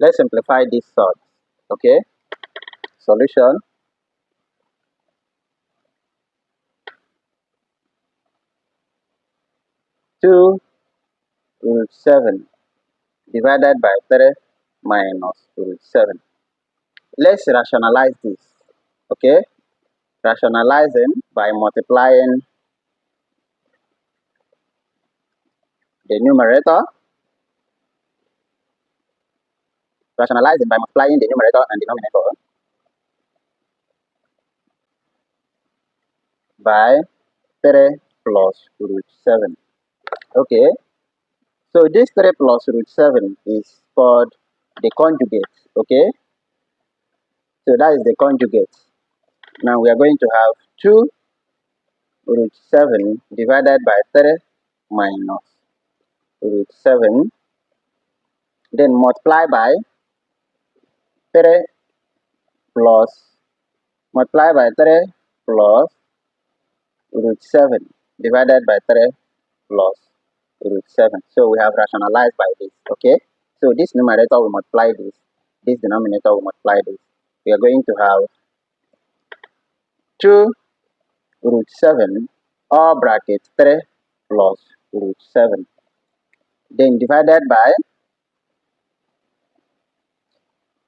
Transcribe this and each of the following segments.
Let's simplify this surds. Okay, solution. Two root 7 divided by 3 minus root 7. Let's rationalize this. Okay, rationalizing by multiplying the numerator, rationalizing by multiplying the numerator and denominator by 3 plus root 7. Okay, so this 3 plus root 7 is called the conjugate. Okay, so that is the conjugate. Now we are going to have 2 root 7 divided by 3 minus root 7, then multiply by 3 plus, multiply by 3 plus root 7 divided by 3 plus root 7. So we have rationalized by this. Okay, so this numerator will multiply this denominator will multiply this. We are going to have 2 root 7 or bracket 3 plus root 7, then divided by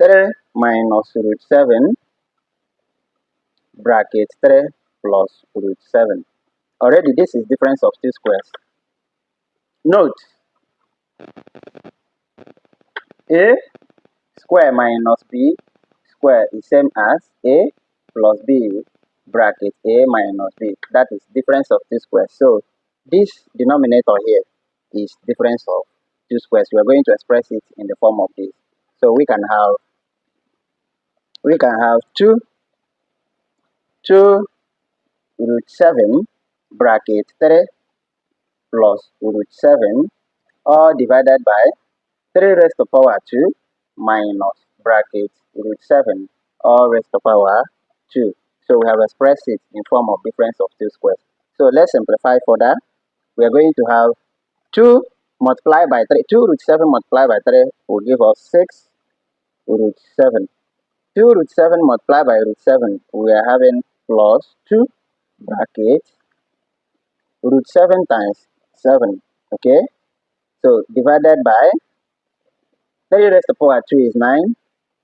3 minus root 7 bracket 3 plus root 7. Already this is difference of two squares. Note, a square minus b square is same as a plus b bracket a minus b. That is difference of two squares. So this denominator here is difference of two squares. We are going to express it in the form of this. So we can have 2 root 7 bracket 3 plus root 7 all divided by 3 raised to power 2 minus bracket root 7 all raised to power 2. So we have expressed it in form of difference of two squares. So let's simplify further. We are going to have 2 multiplied by 3. 2 root 7 multiplied by 3 will give us 6 root 7. 2 root 7 multiplied by root 7, we are having plus 2 bracket root 7 times 7. Okay, so divided by 3 raised to power 2 is 9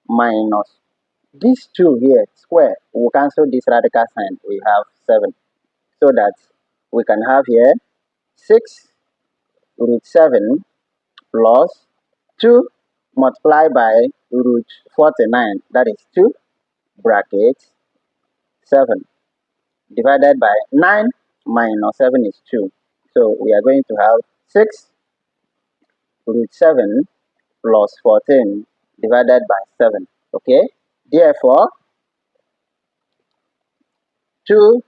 minus these 2 here square. We'll cancel this radical sign. We have 7. So that we can have here 6 root 7 plus 2 multiplied by root 49. That is 2 bracket 7 divided by 9 minus 7 is 2. So we are going to have 6 root 7 plus 14 divided by 7. Okay, therefore 2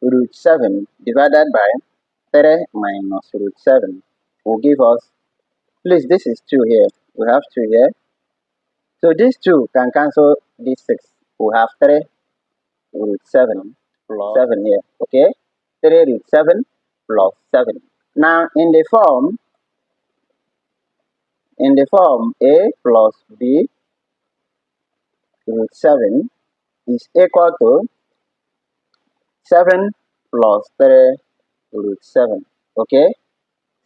root 7 divided by 3 minus root 7 will give us, please, this is 2 here. We have 2 here. So these 2 can cancel this 6. We have 3 root 7 plus 7 here. Okay, 3 root 7 plus 7. Now in the form a plus b root 7 is equal to 7 plus 3 root 7. Okay,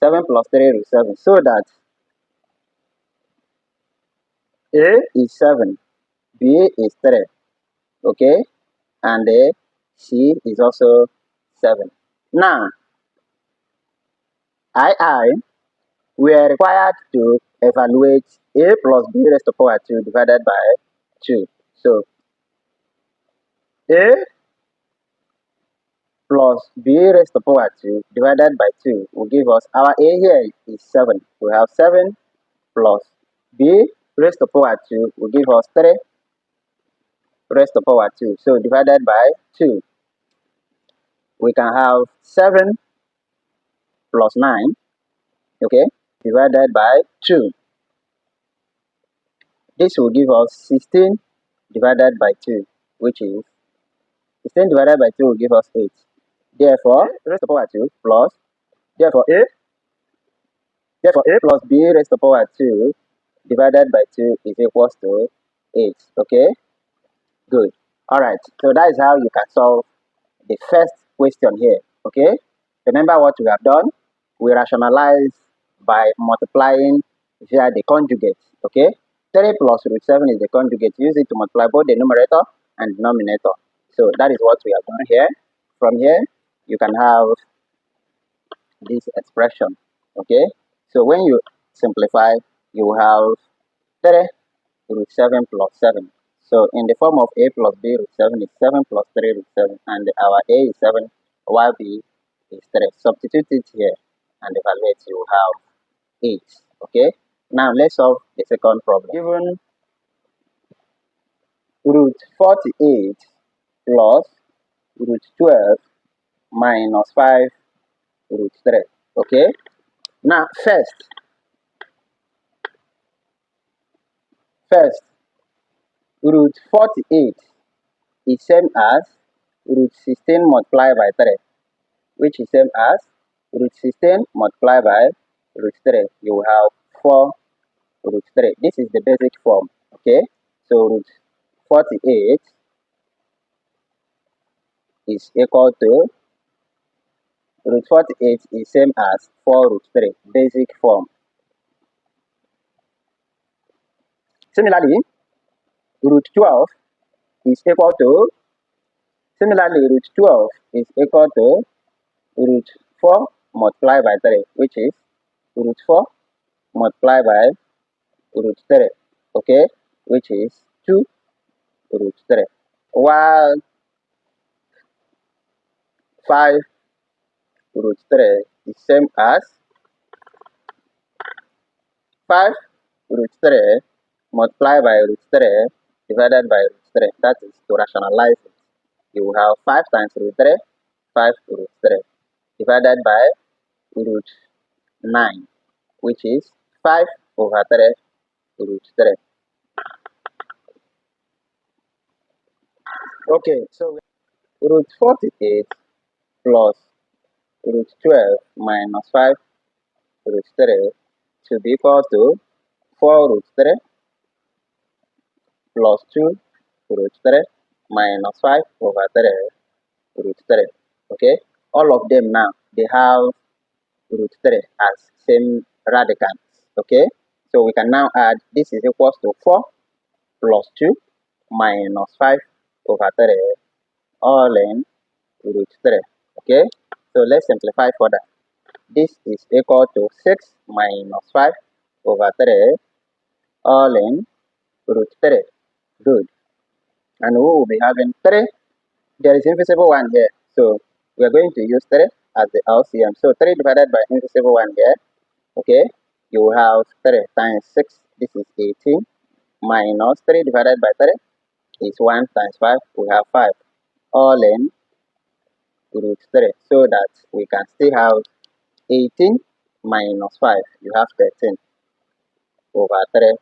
7 plus 3 root 7. So that a is 7, b is 3. Okay, and c is also 7. Now we are required to evaluate a plus b raised to power 2 divided by 2. So a plus b raised to power 2 divided by 2 will give us, our a here is 7. We have 7 plus b raised to power 2 will give us 3 raised to power 2. So divided by 2, we can have 7 plus 9, okay, divided by 2. This will give us 16 divided by 2, which is 16 divided by 2 will give us 8. Therefore, raised to power 2 plus, therefore a plus b raised to power 2 divided by 2 is equals to 8. Okay, good. Alright, so that is how you can solve the first question here. Okay, remember what we have done? We rationalize by multiplying via the conjugate. Okay, 3 plus root 7 is the conjugate. Use it to multiply both the numerator and denominator. So that is what we have done here. From here, you can have this expression. Okay, so when you simplify, you have 3 root 7 plus 7. So in the form of a plus b root 7 is 7 plus 3 root 7, and our a is 7 while b is 3. Substitute it here and evaluate, you have 8. Okay, now let's solve the second problem. Given root 48 plus root 12 minus 5 root 3. Okay, now first root 48 is same as root 16 multiplied by 3, which is same as root 16 multiplied by root 3. You have 4 root 3. This is the basic form. Okay, so root 48 is equal to root 48 is same as 4 root 3, basic form. Similarly, root 12 is equal to root 4 multiplied by 3, which is root 4 multiplied by root 3. Okay, which is 2 root 3. While 5 root 3 is same as 5 root 3 multiplied by root 3 divided by root 3. That is to rationalize it. You have 5 times root 3, 5 root 3 divided by root 9, which is 5 over 3 root 3. Okay, so root 48 plus root 12 minus 5 root 3 should be equal to 4 root 3 plus 2 root 3 minus 5 over 3 root 3. Okay, all of them now, they have root 3 as same radicals. Okay, so we can now add, this is equals to 4 plus 2 minus 5 over 3 all in root 3. Okay, so let's simplify further. This is equal to 6 minus 5 over 3 all in root 3. Good. And we will be having 3. There is invisible 1 here. So we are going to use 3 as the LCM. So 3 divided by invisible 1 here. Okay. You will have 3 times 6. This is 18. Minus 3 divided by 3 is 1 times 5. We have 5. All in root 3. So that we can still have 18 minus 5. You have 13 over 3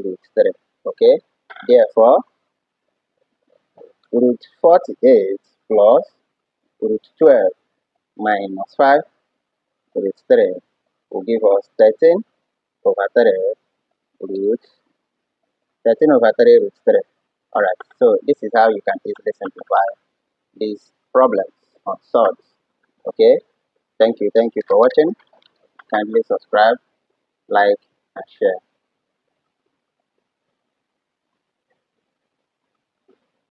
root 3. Okay. Therefore, root 48 plus root 12 minus 5 root 3 will give us 13 over 3 root 13 over 3 root 3. Alright, so this is how you can easily simplify these problems on SURDS. Okay, thank you for watching. Kindly subscribe, like, and share.